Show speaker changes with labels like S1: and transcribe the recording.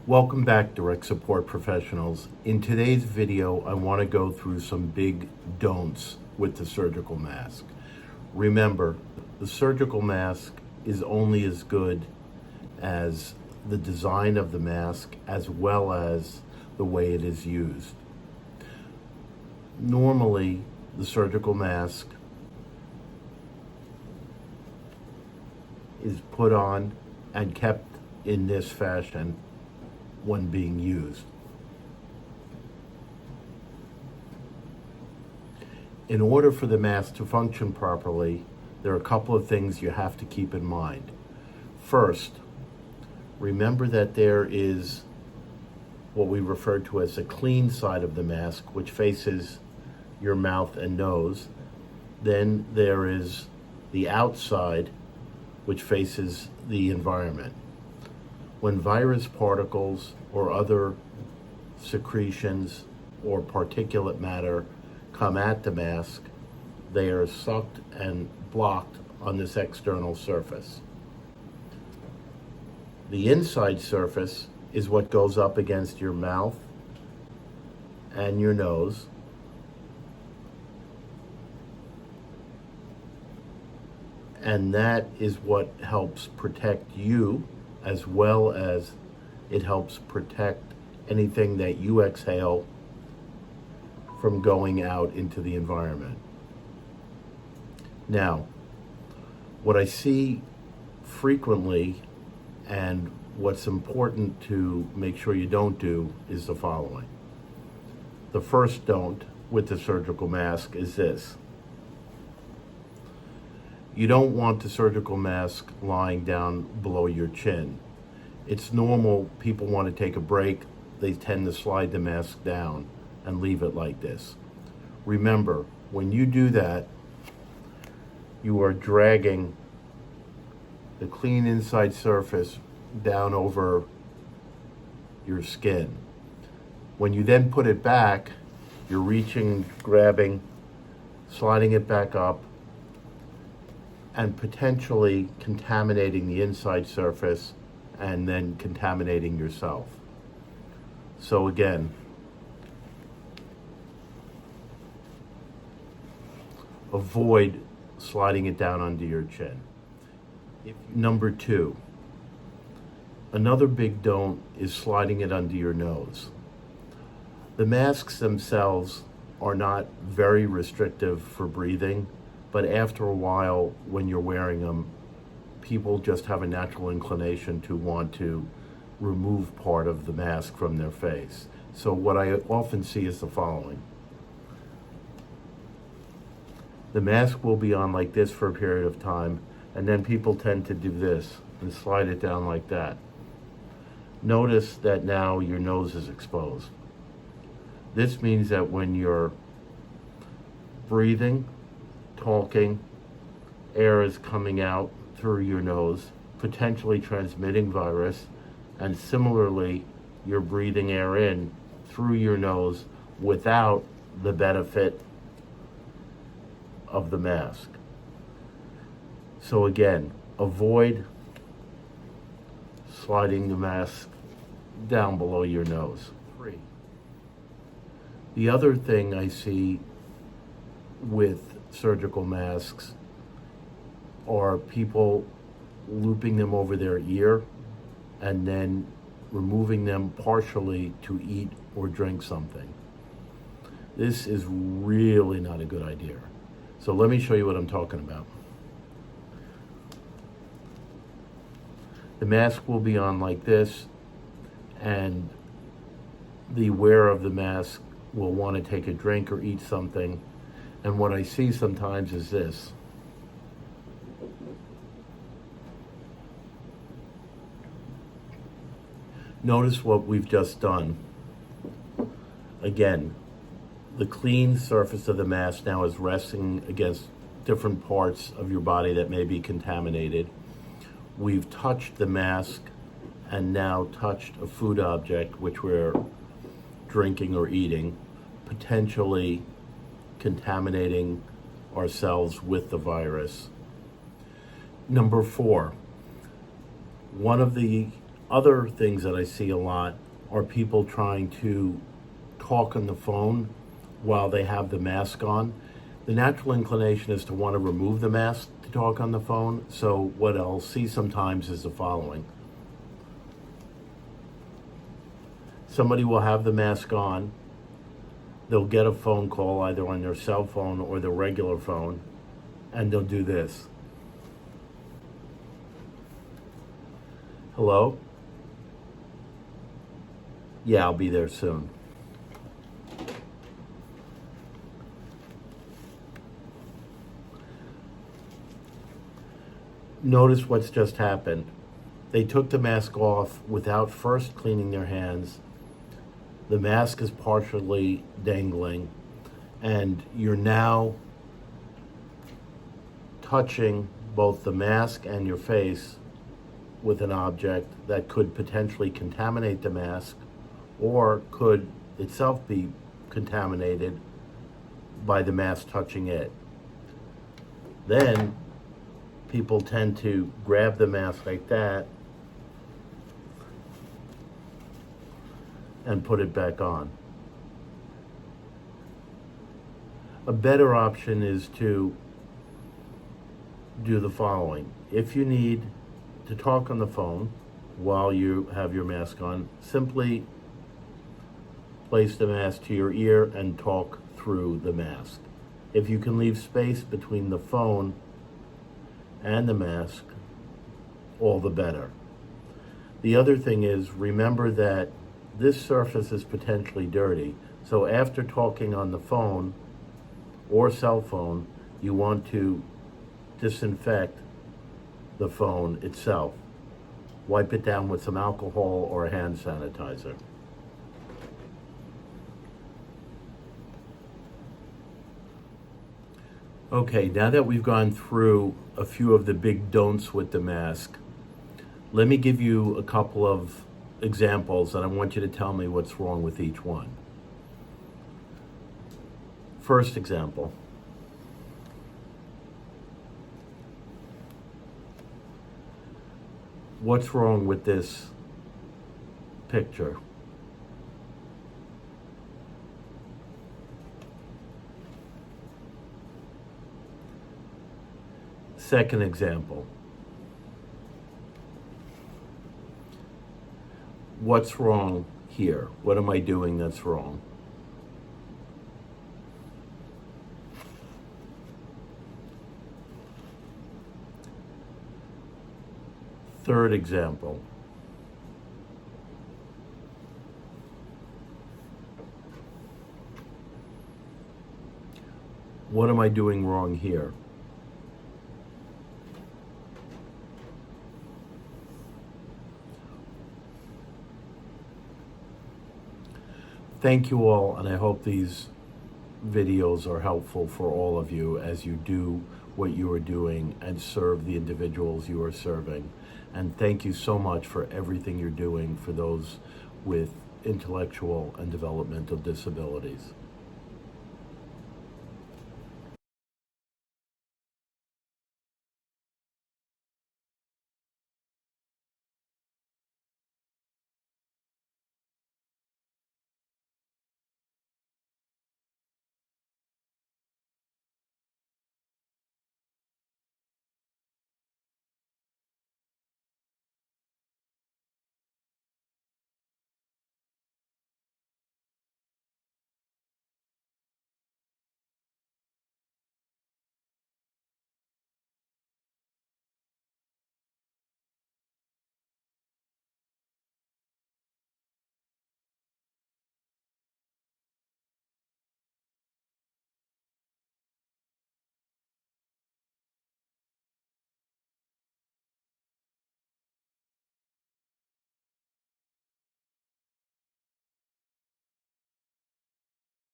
S1: Welcome back, direct support professionals. In today's video, I want to go through some big don'ts with the surgical mask. Remember, the surgical mask is only as good as the design of the mask as well as the way it is used. Normally, the surgical mask is put on and kept in this fashion when being used. In order for the mask to function properly, there are a couple of things you have to keep in mind. First, remember that there is what we refer to as the clean side of the mask, which faces your mouth and nose. Then there is the outside, which faces the environment. When virus particles or other secretions or particulate matter come at the mask, they are sucked and blocked on this external surface. The inside surface is what goes up against your mouth and your nose. And that is what helps protect you, as well as it helps protect anything that you exhale from going out into the environment. Now, what I see frequently and what's important to make sure you don't do is the following. The first don't with the surgical mask is this. You don't want the surgical mask lying down below your chin. It's normal, people want to take a break, they tend to slide the mask down and leave it like this. Remember, when you do that, you are dragging the clean inside surface down over your skin. When you then put it back, you're reaching, grabbing, sliding it back up, and potentially contaminating the inside surface and then contaminating yourself. So again, avoid sliding it down under your chin. Number two, another big don't is sliding it under your nose. The masks themselves are not very restrictive for breathing, but after a while, when you're wearing them, people just have a natural inclination to want to remove part of the mask from their face. So what I often see is the following. The mask will be on like this for a period of time, and then people tend to do this and slide it down like that. Notice that now your nose is exposed. This means that when you're breathing, talking, air is coming out through your nose, potentially transmitting virus, and similarly, you're breathing air in through your nose without the benefit of the mask. So again, avoid sliding the mask down below your nose. The other thing I see with surgical masks are people looping them over their ear and then removing them partially to eat or drink something. This is really not a good idea. So let me show you what I'm talking about. The mask will be on like this, and the wearer of the mask will want to take a drink or eat something. And what I see sometimes is this. Notice what we've just done. Again, the clean surface of the mask now is resting against different parts of your body that may be contaminated. We've touched the mask and now touched a food object which we're drinking or eating, potentially contaminating ourselves with the virus. Number four, one of the Other things that I see a lot are people trying to talk on the phone while they have the mask on. The natural inclination is to want to remove the mask to talk on the phone. So what I'll see sometimes is the following. Somebody will have the mask on. They'll get a phone call either on their cell phone or their regular phone, and they'll do this. Hello? Yeah, I'll be there soon. Notice what's just happened. They took the mask off without first cleaning their hands. The mask is partially dangling, and you're now touching both the mask and your face with an object that could potentially contaminate the mask or could itself be contaminated by the mask touching it. Then people tend to grab the mask like that and put it back on. A better option is to do the following. If you need to talk on the phone while you have your mask on, simply place the mask to your ear and talk through the mask. If you can leave space between the phone and the mask, all the better. The other thing is, remember that this surface is potentially dirty. So after talking on the phone or cell phone, you want to disinfect the phone itself. Wipe it down with some alcohol or a hand sanitizer. Okay, now that we've gone through a few of the big don'ts with the mask, let me give you a couple of examples and I want you to tell me what's wrong with each one. First example. What's wrong with this picture? Second example. What's wrong here? What am I doing that's wrong? Third example. What am I doing wrong here? Thank you all, and I hope these videos are helpful for all of you as you do what you are doing and serve the individuals you are serving. And thank you so much for everything you're doing for those with intellectual and developmental disabilities.